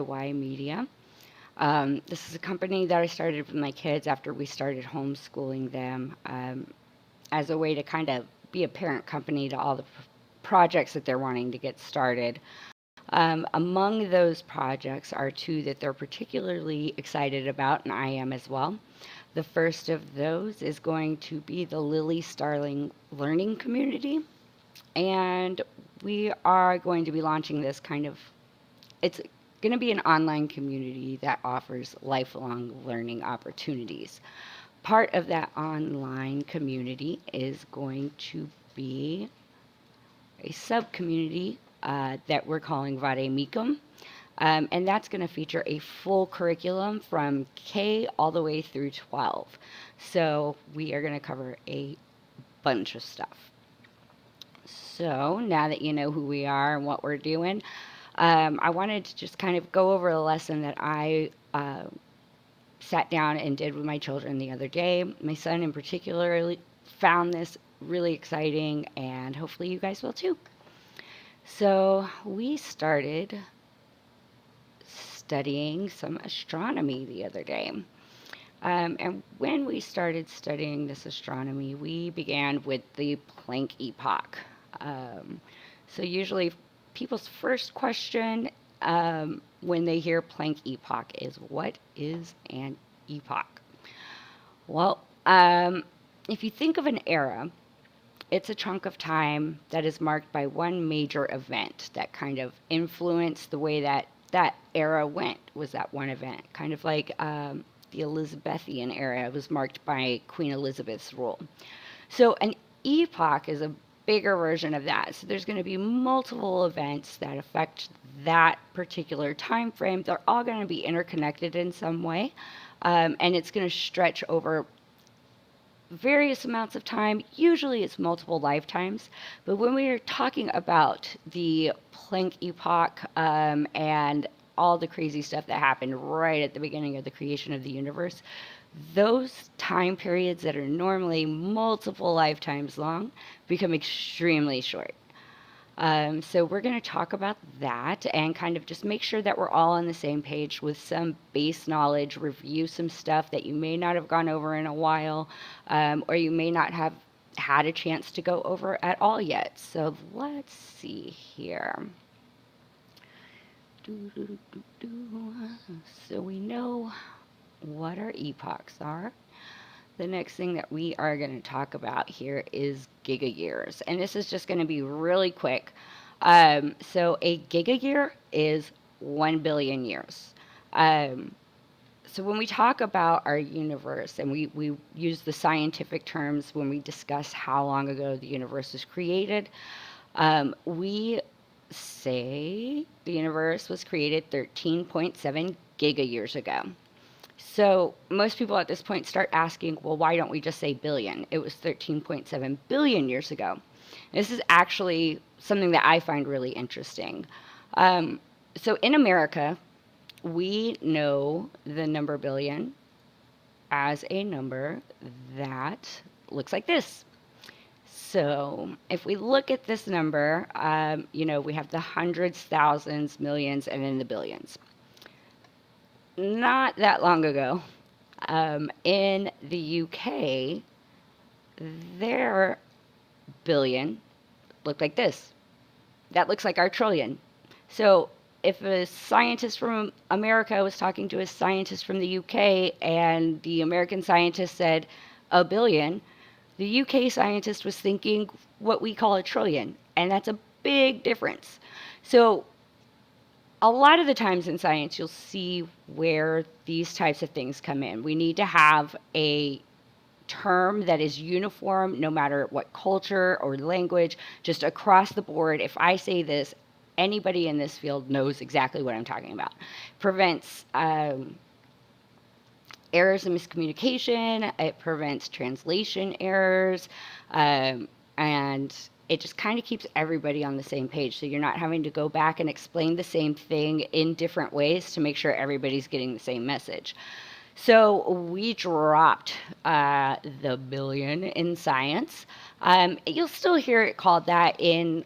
Y Media. This is a company that I started with my kids after we started homeschooling them, as a way to kind of be a parent company to all the projects that they're wanting to get started. Among those projects are two that they're particularly excited about, and I am as well. The first of those is going to be the Lily Starling Learning Community, and we are going to be launching this it's going to be an online community that offers lifelong learning opportunities. Part of that online community is going to be a sub community that we're calling Vade Micum. And that's going to feature a full curriculum from K all the way through 12. So we are going to cover a bunch of stuff. So now that you know who we are and what we're doing, I wanted to just kind of go over a lesson that I sat down and did with my children the other day. My son, in particular, found this really exciting, and hopefully, you guys will too. So, we started studying some astronomy the other day. And when we started studying this astronomy, we began with the Planck Epoch. Um, so, usually, people's first question when they hear Planck Epoch is, what is an epoch? Well, if you think of an era, it's a chunk of time that is marked by one major event that kind of influenced the way that that era went, was that one event. Kind of like the Elizabethan era was marked by Queen Elizabeth's rule. So an epoch is a bigger version of that. So there's going to be multiple events that affect that particular time frame. They're all going to be interconnected in some way, and it's going to stretch over various amounts of time. Usually it's multiple lifetimes. But when we are talking about the Planck epoch and all the crazy stuff that happened right at the beginning of the creation of the universe, those time periods that are normally multiple lifetimes long become extremely short. So we're going to talk about that and kind of just make sure that we're all on the same page with some base knowledge, review some stuff that you may not have gone over in a while, or you may not have had a chance to go over at all yet. So let's see here. So we know what our epochs are. The next thing that we are going to talk about here is Giga Years. And this is just going to be really quick. So a Giga Year is 1 billion years. Um, so when we talk about our universe, and we use the scientific terms when we discuss how long ago the universe was created, we say the universe was created 13.7 giga years ago. So most people at this point start asking, well, why don't we just say billion? It was 13.7 billion years ago. This is actually something that I find really interesting. Um, so in America, we know the number billion as a number that looks like this. So if we look at this number, we have the hundreds, thousands, millions, and then the billions. Not that long ago, in the UK, their billion looked like this. That looks like our trillion. So if a scientist from America was talking to a scientist from the UK and the American scientist said a billion, the UK scientist was thinking what we call a trillion. And that's a big difference. So a lot of the times in science, you'll see where these types of things come in. We need to have a term that is uniform no matter what culture or language, just across the board. If I say this, anybody in this field knows exactly what I'm talking about. Prevents errors and miscommunication, it prevents translation errors, and it just kind of keeps everybody on the same page. So you're not having to go back and explain the same thing in different ways to make sure everybody's getting the same message. So we dropped the billion in science. You'll still hear it called that in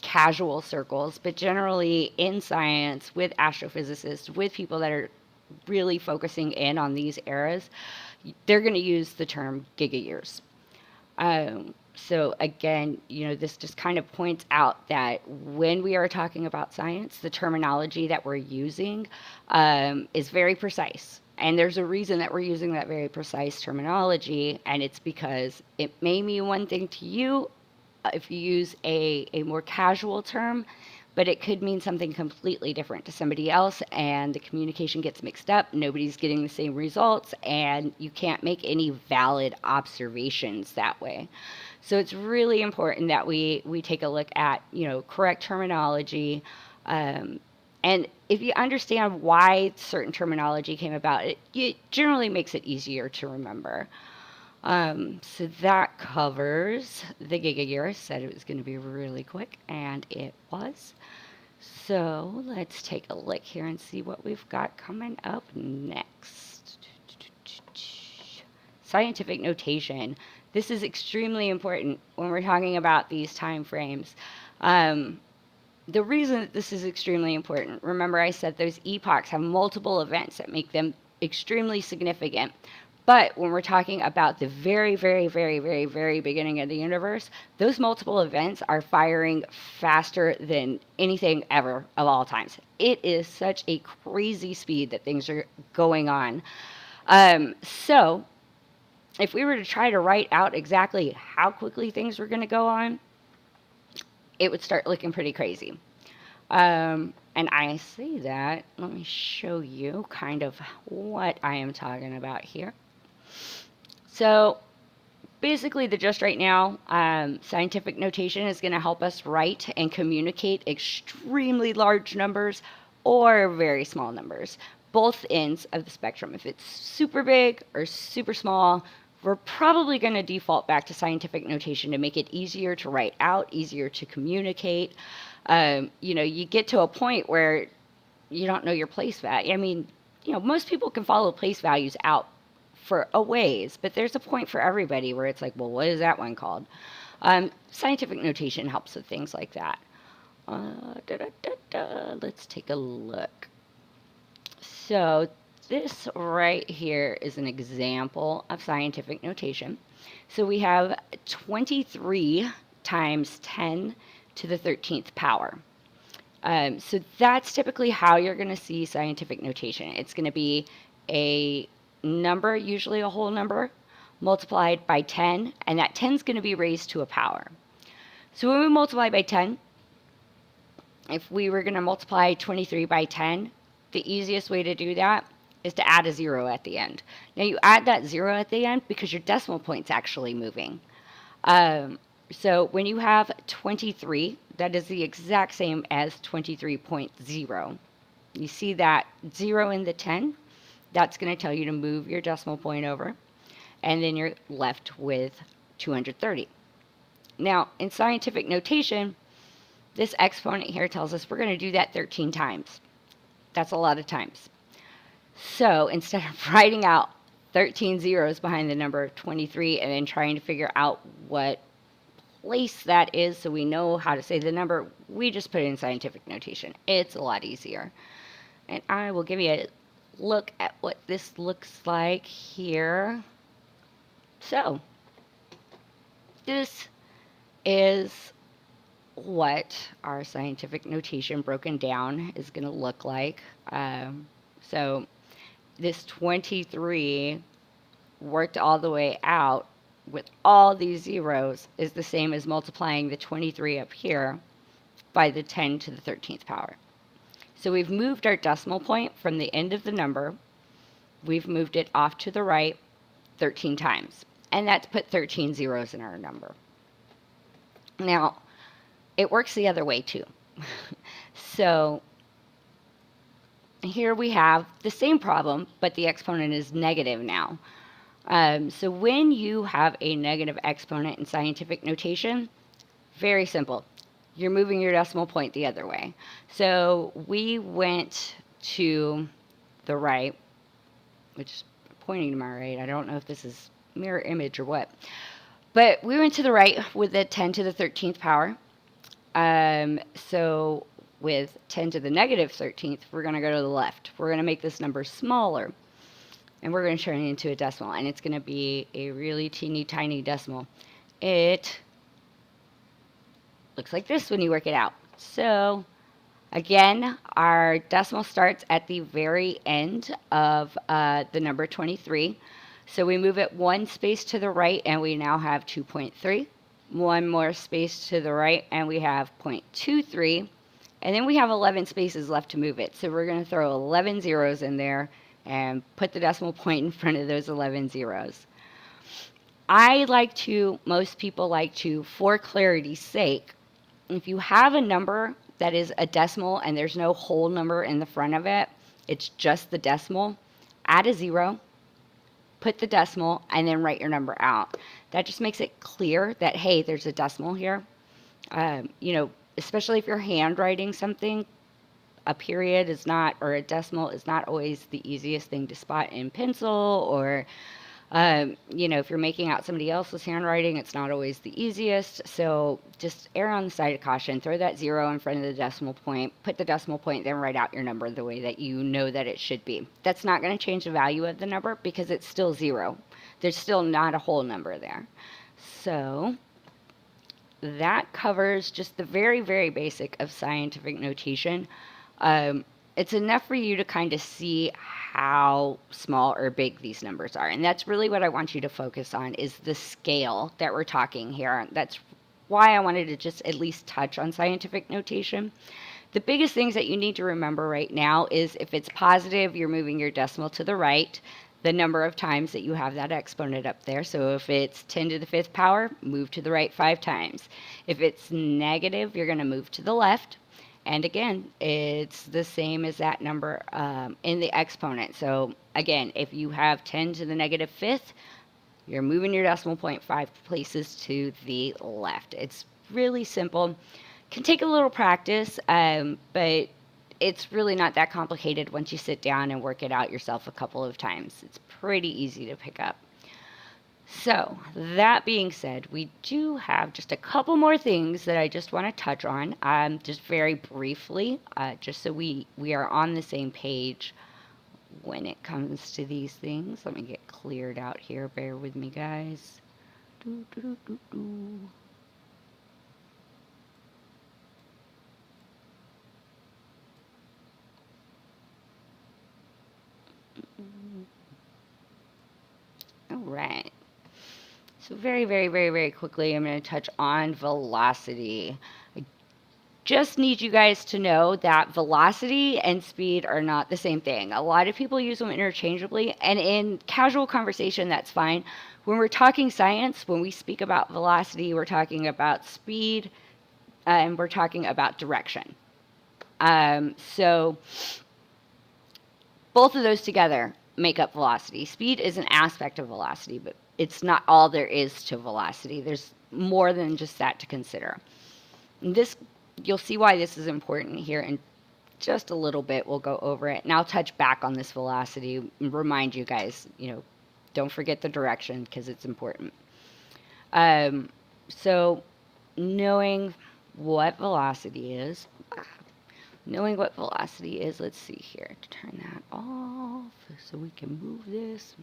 casual circles, but generally in science, with astrophysicists, with people that are really focusing in on these eras, they're going to use the term giga years. So again, this just kind of points out that when we are talking about science, the terminology that we're using is very precise. And there's a reason that we're using that very precise terminology, and it's because it may mean one thing to you if you use a more casual term, but it could mean something completely different to somebody else, and the communication gets mixed up. Nobody's getting the same results, and you can't make any valid observations that way. So it's really important that we take a look at correct terminology, and if you understand why certain terminology came about, it generally makes it easier to remember. So that covers the Giga Year. I said it was going to be really quick, and it was. So let's take a look here and see what we've got coming up next. Scientific notation. This is extremely important when we're talking about these time frames. The reason that this is extremely important, remember I said those epochs have multiple events that make them extremely significant. But when we're talking about the very, very, very, very, very beginning of the universe, those multiple events are firing faster than anything ever of all times. It is such a crazy speed that things are going on. So if we were to try to write out exactly how quickly things were going to go on, it would start looking pretty crazy. And I say that, let me show you kind of what I am talking about here. So basically, the just right now scientific notation is going to help us write and communicate extremely large numbers or very small numbers, both ends of the spectrum. If it's super big or super small, we're probably going to default back to scientific notation to make it easier to write out, easier to communicate. You get to a point where you don't know your place value. I mean, most people can follow place values out for a ways, but there's a point for everybody where it's like, well, what is that one called? Scientific notation helps with things like that. Let's take a look. So this right here is an example of scientific notation. So we have 23 times 10 to the 13th power. So that's typically how you're going to see scientific notation. It's going to be a number, usually a whole number, multiplied by 10, and that 10 is going to be raised to a power. So when we multiply by 10, if we were going to multiply 23 by 10, the easiest way to do that is to add a 0 at the end. Now you add that 0 at the end because your decimal point's actually moving. So when you have 23, that is the exact same as 23.0. You see that 0 in the 10? That's going to tell you to move your decimal point over, and then you're left with 230. Now, in scientific notation, this exponent here tells us we're going to do that 13 times. That's a lot of times. So instead of writing out 13 zeros behind the number 23 and then trying to figure out what place that is so we know how to say the number, we just put it in scientific notation. It's a lot easier. And I will give you a look at what this looks like here. So this is what our scientific notation broken down is going to look like. So this 23 worked all the way out with all these zeros is the same as multiplying the 23 up here by the 10 to the 13th power. So we've moved our decimal point from the end of the number. We've moved it off to the right 13 times. And that's put 13 zeros in our number. Now, it works the other way too. So here we have the same problem, but the exponent is negative now. So when you have a negative exponent in scientific notation, very simple. You're moving your decimal point the other way. So we went to the right, which is pointing to my right. I don't know if this is mirror image or what. But we went to the right with the 10 to the 13th power. So with 10 to the negative 13th, we're going to go to the left. We're going to make this number smaller, and we're going to turn it into a decimal, and it's going to be a really teeny tiny decimal. It looks like this when you work it out. So again, our decimal starts at the very end of the number 23. So we move it one space to the right, and we now have 2.3. One more space to the right, and we have 0.23. And then we have 11 spaces left to move it. So we're going to throw 11 zeros in there and put the decimal point in front of those 11 zeros. Most people like to, for clarity's sake, if you have a number that is a decimal and there's no whole number in the front of it, it's just the decimal, add a zero, put the decimal, and then write your number out. That just makes it clear that, hey, there's a decimal here. Especially if you're handwriting something, a period is not, or a decimal is not always the easiest thing to spot in pencil, or if you're making out somebody else's handwriting, it's not always the easiest. So just err on the side of caution. Throw that zero in front of the decimal point, put the decimal point, then write out your number the way that you know that it should be. That's not going to change the value of the number because it's still zero. There's still not a whole number there. So that covers just the very, very basic of scientific notation. It's enough for you to kind of see how small or big these numbers are. And that's really what I want you to focus on, is the scale that we're talking here. That's why I wanted to just at least touch on scientific notation. The biggest things that you need to remember right now is if it's positive, you're moving your decimal to the right, the number of times that you have that exponent up there. So if it's 10 to the 5th power, move to the right 5 times. If it's negative, you're going to move to the left. And again, it's the same as that number in the exponent. So again, if you have 10 to the negative 5th, you're moving your decimal point 5 places to the left. It's really simple. Can take a little practice, but it's really not that complicated once you sit down and work it out yourself a couple of times. It's pretty easy to pick up. So that being said, we do have just a couple more things that I just want to touch on, just very briefly, just so we are on the same page when it comes to these things. Let me get cleared out here. Bear with me, guys. Doo, doo, doo, doo. All right. So very, very, very, very quickly, I'm going to touch on velocity. I just need you guys to know that velocity and speed are not the same thing. A lot of people use them interchangeably, and in casual conversation, that's fine. When we're talking science, when we speak about velocity, we're talking about speed, and we're talking about direction. So both of those together make up velocity. Speed is an aspect of velocity, but it's not all there is to velocity. There's more than just that to consider. This, you'll see why this is important here in just a little bit. We'll go over it, and I'll touch back on this velocity and remind you guys, don't forget the direction because it's important. So knowing what velocity is, let's see here, to turn that off so we can move this,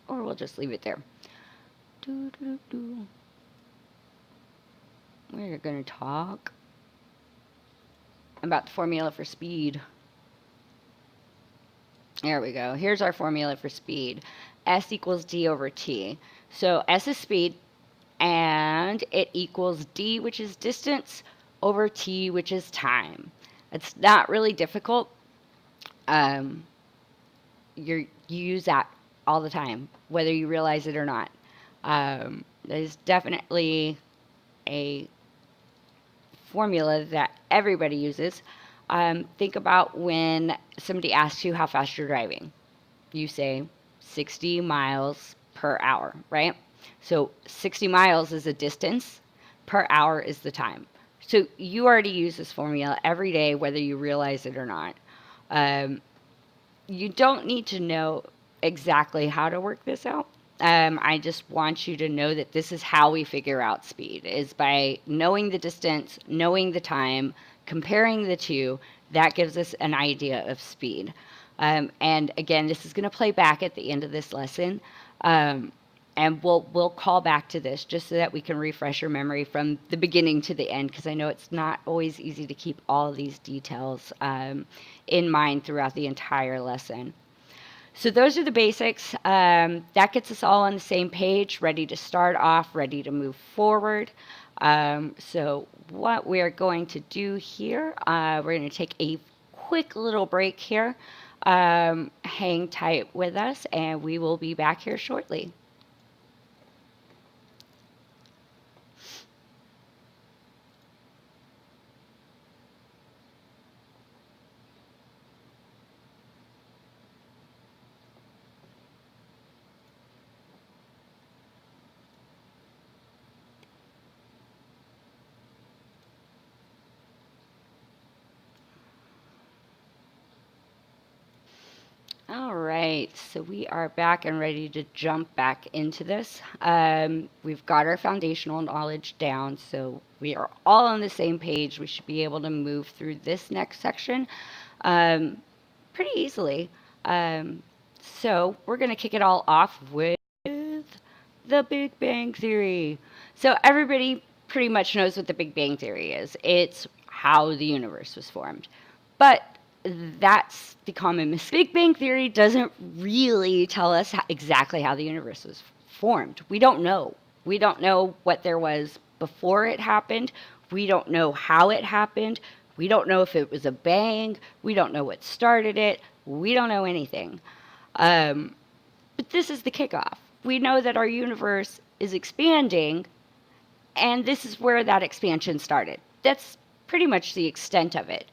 or we'll just leave it there. We're going to talk about the formula for speed. There we go. Here's our formula for speed. S equals d over t. So S is speed, and it equals d, which is distance, over t, which is time. It's not really difficult. You use that all the time, whether you realize it or not. That is definitely a formula that everybody uses. Think about when somebody asks you how fast you're driving. You say 60 miles per hour, right? So 60 miles is a distance, per hour is the time. So you already use this formula every day, whether you realize it or not. You don't need to know exactly how to work this out. I just want you to know that this is how we figure out speed, is by knowing the distance, knowing the time, comparing the two. That gives us an idea of speed. And again, this is going to play back at the end of this lesson. Um, and we'll call back to this just so that we can refresh your memory from the beginning to the end, because I know it's not always easy to keep all of these details in mind throughout the entire lesson. So those are the basics. That gets us all on the same page, ready to start off, ready to move forward. So what we're going to do here, we're going to take a quick little break here. Hang tight with us, and we will be back here shortly. All right, so we are back and ready to jump back into this. We've got our foundational knowledge down, so we are all on the same page. We should be able to move through this next section um, pretty easily. Um, so we're going to kick it all off with the Big Bang Theory. So everybody pretty much knows what the Big Bang Theory is. It's how the universe was formed. But that's the common mistake. Big Bang Theory doesn't really tell us exactly how the universe was formed. We don't know. We don't know what there was before it happened. We don't know how it happened. We don't know if it was a bang. We don't know what started it. We don't know anything. Um, but this is the kickoff. We know that our universe is expanding, and this is where that expansion started. That's pretty much the extent of it.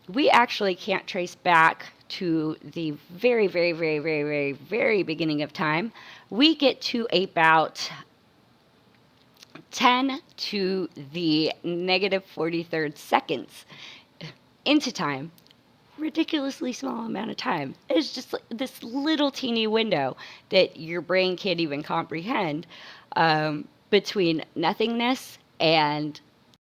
We actually can't trace back to the very, very, very, very, very, very beginning of time. We get to about 10 to the negative 43rd seconds into time. Ridiculously small amount of time. It's just like this little teeny window that your brain can't even comprehend between nothingness and